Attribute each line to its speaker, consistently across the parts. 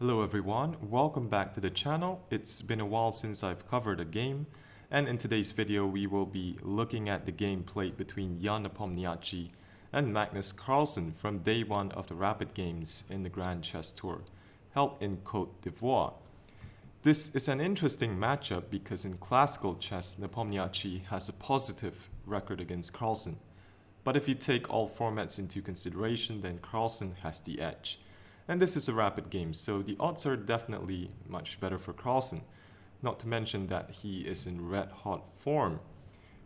Speaker 1: Hello everyone, welcome back to the channel. It's been a while since I've covered a game, and in today's video we will be looking at the game played between Jan Nepomniachtchi and Magnus Carlsen from day one of the Rapid Games in the Grand Chess Tour, held in Côte d'Ivoire. This is an interesting matchup because in classical chess, Nepomniachtchi has a positive record against Carlsen. But if you take all formats into consideration, then Carlsen has the edge. And this is a rapid game, so the odds are definitely much better for Carlsen. Not to mention that he is in red-hot form,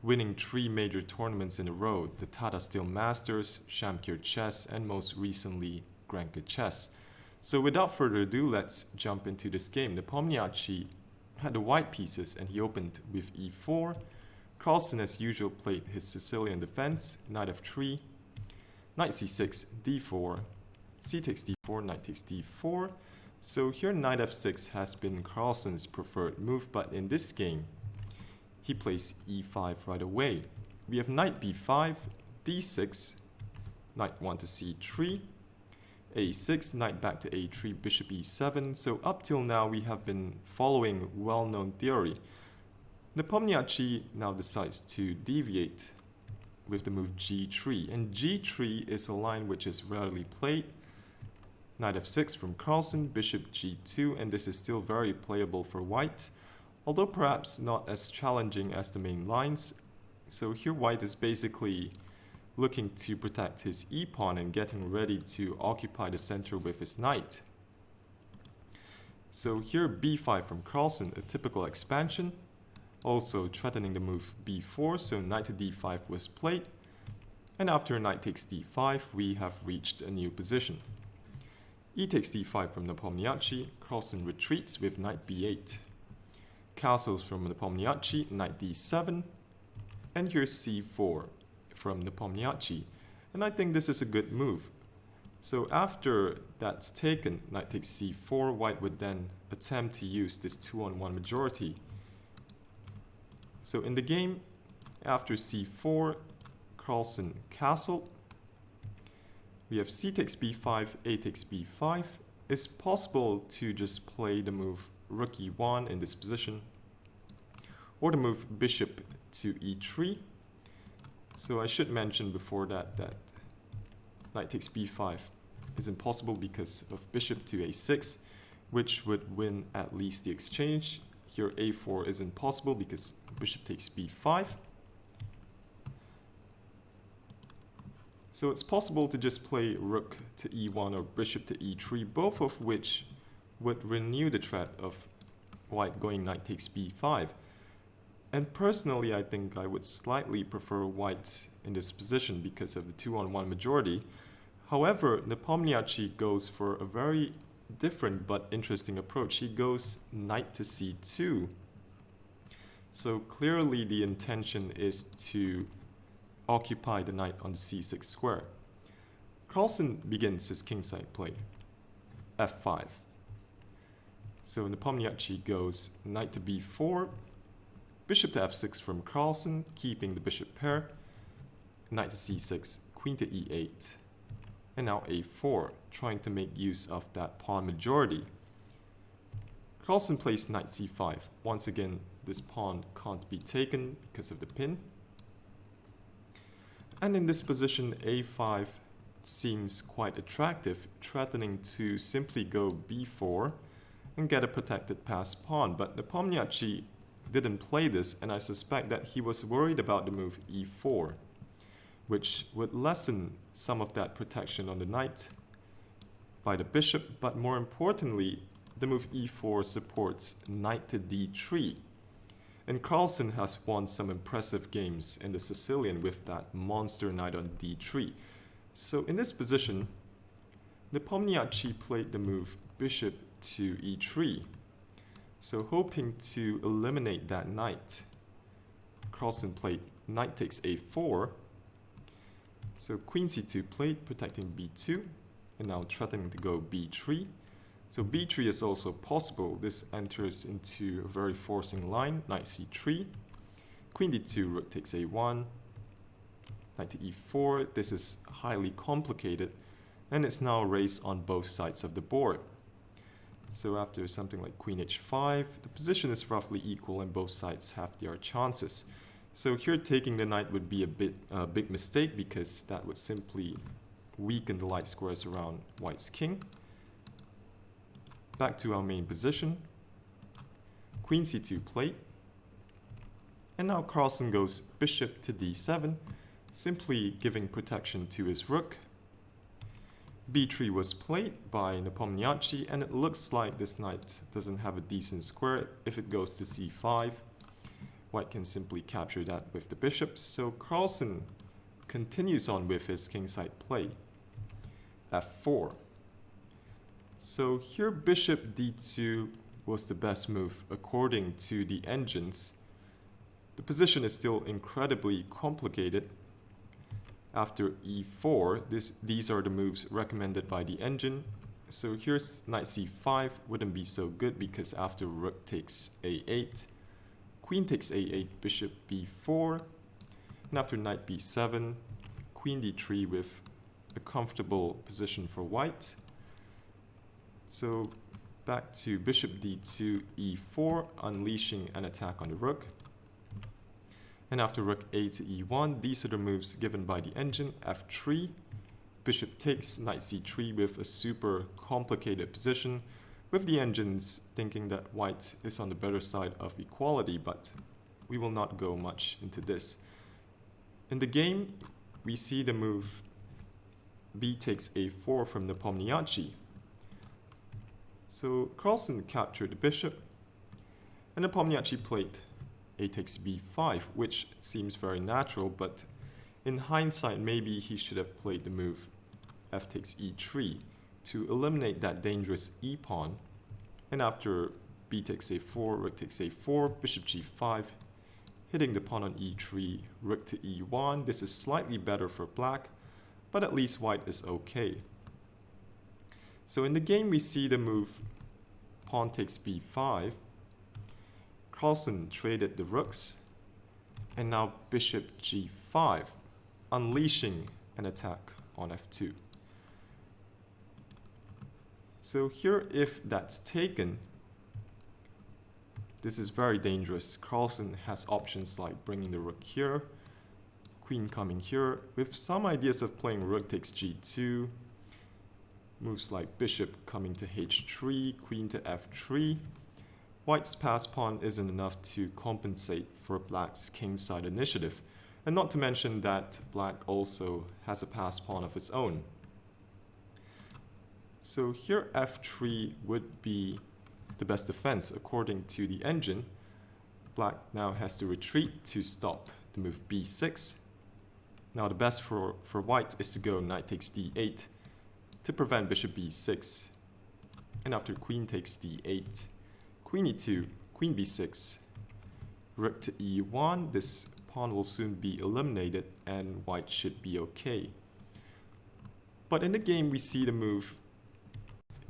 Speaker 1: winning 3 major tournaments in a row, the Tata Steel Masters, Shamkir Chess, and most recently, Grenke Chess. So without further ado, let's jump into this game. Nepomniachtchi had the white pieces and he opened with e4. Carlsen, as usual, played his Sicilian defense, knight f3, knight c6, d4, c takes d4, knight takes d4. So here knight f6 has been Carlsen's preferred move, but in this game, he plays e5 right away. We have knight b5, d6, knight 1 to c3, a6, knight back to a3, bishop e7. So up till now, we have been following well-known theory. Nepomniachtchi now decides to deviate with the move g3, and g3 is a line which is rarely played. Knight f6 from Carlsen, bishop g2, and this is still very playable for white, although perhaps not as challenging as the main lines. So here white is basically looking to protect his e-pawn and getting ready to occupy the center with his knight. So here b5 from Carlsen, a typical expansion, also threatening the move b4, so knight to d5 was played, and after knight takes d5 we have reached a new position. E takes d5 from Nepomniachtchi, Carlsen retreats with knight b8. Castles from Nepomniachtchi, knight d7, and here's c4 from Nepomniachtchi, and I think this is a good move. So after that's taken, knight takes c4, white would then attempt to use this 2-on-1 majority. So in the game, after c4, Carlsen castled. We have c takes b5, a takes b5. It's possible to just play the move rook e1 in this position, or the move bishop to e3. So I should mention before that knight takes b5 is impossible because of bishop to a6, which would win at least the exchange. Here a4 is impossible because bishop takes b5. So it's possible to just play rook to e1 or bishop to e3, both of which would renew the threat of white going knight takes b5. And personally, I think I would slightly prefer white in this position because of the 2-on-1 majority. However, Nepomniachtchi goes for a very different but interesting approach. He goes knight to c2. So clearly the intention is to occupy the knight on the c6 square. Carlsen begins his kingside play, f5. So Nepomniachtchi goes knight to b4, bishop to f6 from Carlsen, keeping the bishop pair, knight to c6, queen to e8, and now a4, trying to make use of that pawn majority. Carlsen plays knight c5. Once again, this pawn can't be taken because of the pin. And in this position, a5 seems quite attractive, threatening to simply go b4 and get a protected passed pawn. But Nepomniachtchi didn't play this, and I suspect that he was worried about the move e4, which would lessen some of that protection on the knight by the bishop, but more importantly, the move e4 supports knight to d3. And Carlsen has won some impressive games in the Sicilian with that monster knight on d3. So in this position, Nepomniachtchi played the move bishop to e3. So hoping to eliminate that knight, Carlsen played knight takes a4. So queen c2 played, protecting b2, and now threatening to go b3. So b3 is also possible. This enters into a very forcing line, knight c3, queen d2, rook takes a1, knight to e4. This is highly complicated, and it's now a race on both sides of the board. So after something like queen h5, the position is roughly equal and both sides have their chances. So here taking the knight would be a big mistake because that would simply weaken the light squares around white's king. Back to our main position. Queen c2 plate. And now Carlsen goes bishop to d7, simply giving protection to his rook. b3 was played by Nepomniachtchi, and it looks like this knight doesn't have a decent square. If it goes to c5, white can simply capture that with the bishop. So Carlsen continues on with his kingside play. f4. So here bishop d2 was the best move according to the engines. The position is still incredibly complicated. After e4, these are the moves recommended by the engine. So here's knight c5 wouldn't be so good because after rook takes a8, queen takes a8, bishop b4, and after knight b7, queen d3 with a comfortable position for white. So back to bishop d2, e4, unleashing an attack on the rook. And after rook a to e1, these are the moves given by the engine. f3, bishop takes, knight c3 with a super complicated position, with the engines thinking that white is on the better side of equality, but we will not go much into this. In the game, we see the move b takes a4 from Nepomniachtchi. So Carlsen captured the bishop, and Nepomniachtchi played a takes b5, which seems very natural, but in hindsight, maybe he should have played the move f takes e3 to eliminate that dangerous e-pawn. And after b takes a4, rook takes a4, bishop g5, hitting the pawn on e3, rook to e1. This is slightly better for black, but at least white is okay. So in the game, we see the move pawn takes b5. Carlsen traded the rooks, and now bishop g5, unleashing an attack on f2. So here, if that's taken, this is very dangerous. Carlsen has options like bringing the rook here, queen coming here, with some ideas of playing rook takes g2, moves like bishop coming to h3, queen to f3. White's pass pawn isn't enough to compensate for black's kingside initiative, and not to mention that black also has a pass pawn of its own. So here f3 would be the best defense according to the engine. Black now has to retreat to stop the move b6. Now the best for white is to go knight takes d8 to prevent bishop b6. And after queen takes d8, queen e2, queen b6, rook to e1, this pawn will soon be eliminated and white should be okay. But in the game we see the move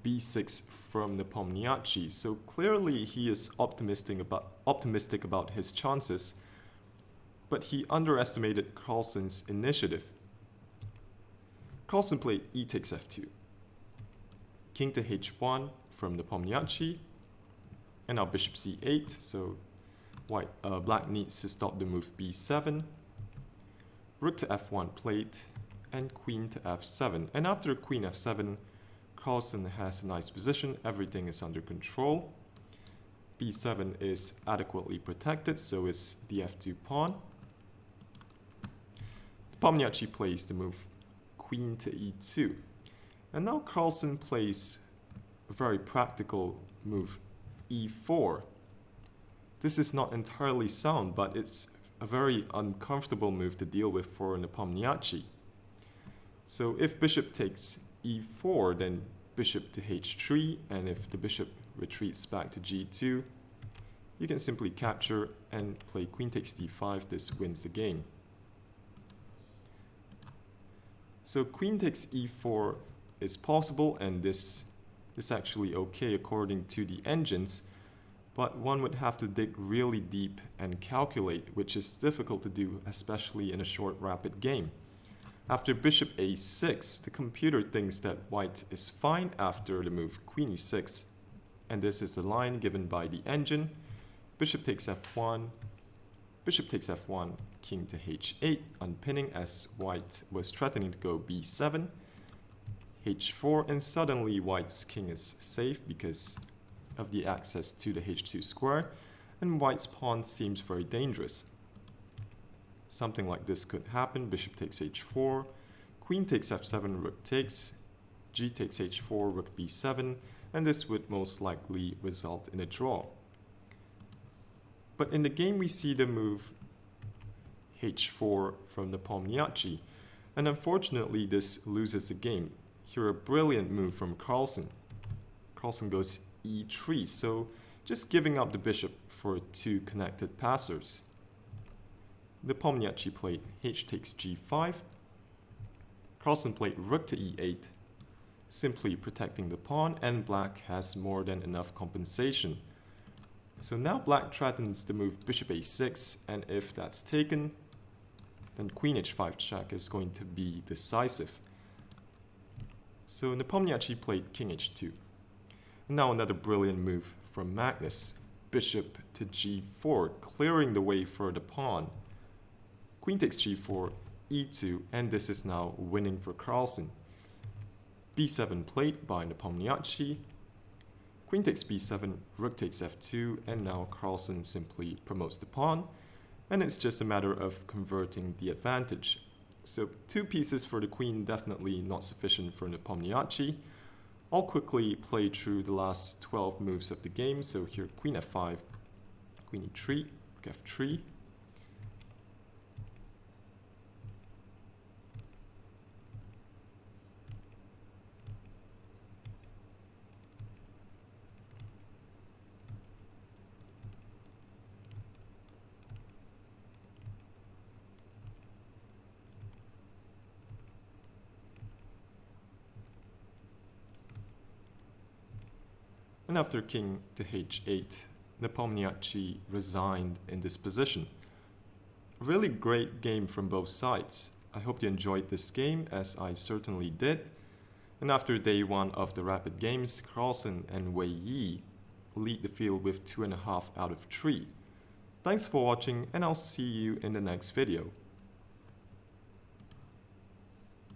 Speaker 1: b6 from Nepomniachtchi, so clearly he is optimistic about his chances, but he underestimated Carlsen's initiative. Carlsen played e takes f2, king to h1 from Nepomniachtchi, and now bishop c8, so black needs to stop the move b7, rook to f1 played, and queen to f7. And after queen f7, Carlsen has a nice position, everything is under control. b7 is adequately protected, so is the f2 pawn. Nepomniachtchi plays the move queen to e2. And now Carlsen plays a very practical move, e4. This is not entirely sound, but it's a very uncomfortable move to deal with for Nepomniachtchi. So if bishop takes e4, then bishop to h3, and if the bishop retreats back to g2, you can simply capture and play queen takes d5. This wins the game. So queen takes e4 is possible, and this is actually okay according to the engines, but one would have to dig really deep and calculate, which is difficult to do, especially in a short, rapid game. After bishop a6, the computer thinks that white is fine after the move queen e6. and this is the line given by the engine. Bishop takes f1, bishop takes f1, king to h8, unpinning as white was threatening to go b7, h4, and suddenly white's king is safe because of the access to the h2 square, and white's pawn seems very dangerous. Something like this could happen. Bishop takes h4, queen takes f7, rook takes, g takes h4, rook b7, and this would most likely result in a draw. But in the game we see the move h4 from Nepomniachtchi, and unfortunately this loses the game. Here a brilliant move from Carlsen. Carlsen goes e3, so just giving up the bishop for two connected passers. Nepomniachtchi played h takes g5. Carlsen played rook to e8, simply protecting the pawn, and black has more than enough compensation. So now black threatens the move bishop a6, and if that's taken, then queen h5 check is going to be decisive. So Nepomniachtchi played king h2. And now another brilliant move from Magnus. Bishop to g4, clearing the way for the pawn. Queen takes g4, e2, and this is now winning for Carlsen. b7 played by Nepomniachtchi. Queen takes b7, rook takes f2, and now Carlsen simply promotes the pawn, and it's just a matter of converting the advantage. So 2 pieces for the queen, definitely not sufficient for Nepomniachtchi. I'll quickly play through the last 12 moves of the game. So here queen f5, queen e3, rook f3. And after king to h8, Nepomniachtchi resigned in this position. Really great game from both sides. I hope you enjoyed this game, as I certainly did. And after day 1 of the rapid games, Carlsen and Wei Yi lead the field with 2.5 out of 3. Thanks for watching, and I'll see you in the next video.